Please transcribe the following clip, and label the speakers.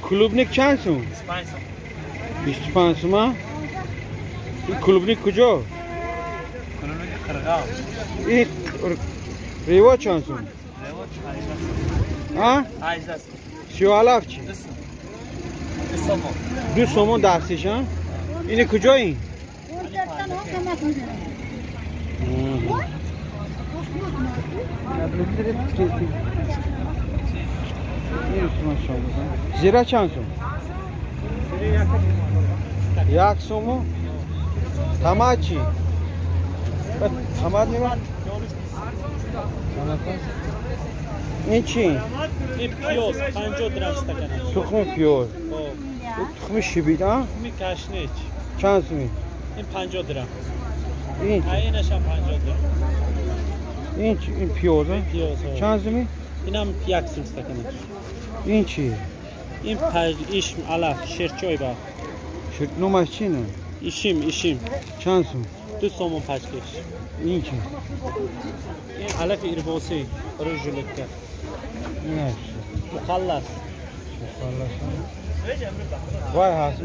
Speaker 1: کلوبنیک چند سون؟
Speaker 2: 25 سوم.
Speaker 1: 25 سوم. این کلوبنیک کجا؟
Speaker 2: کلوبنیک قرقاو.
Speaker 1: این ریوا چند سون؟
Speaker 2: ریوا 18
Speaker 1: ها؟
Speaker 2: 18 سوم.
Speaker 1: 37 چی؟
Speaker 2: 2 سوم. 2 سوم.
Speaker 1: 2 سومون دستش ها؟ این کجا این؟ زیرا چند سوم؟ 1 سوم. تمام چی؟ تمام میگن؟ این چی؟
Speaker 2: این پیاز 50 درم استکان.
Speaker 1: تخم پیاز. تخم شیبید ها؟
Speaker 2: می کشنیج.
Speaker 1: چند سومی؟
Speaker 2: این 50 درم.
Speaker 1: این چی؟
Speaker 2: اینش هم 50 درم.
Speaker 1: این چی؟ این پیاز ها؟
Speaker 2: پیاز ها.
Speaker 1: چند سومی؟
Speaker 2: اینم 1 سوم استکانش.
Speaker 1: این چی؟
Speaker 2: این ایشم علف شیرچای با.
Speaker 1: نومش چی نه؟
Speaker 2: ایشیم.
Speaker 1: چند سوم؟
Speaker 2: 2 سوم پچکش.
Speaker 1: این چی؟
Speaker 2: این علف ایرباسی روژولکه.
Speaker 1: نه
Speaker 2: مخلص.
Speaker 1: وای هست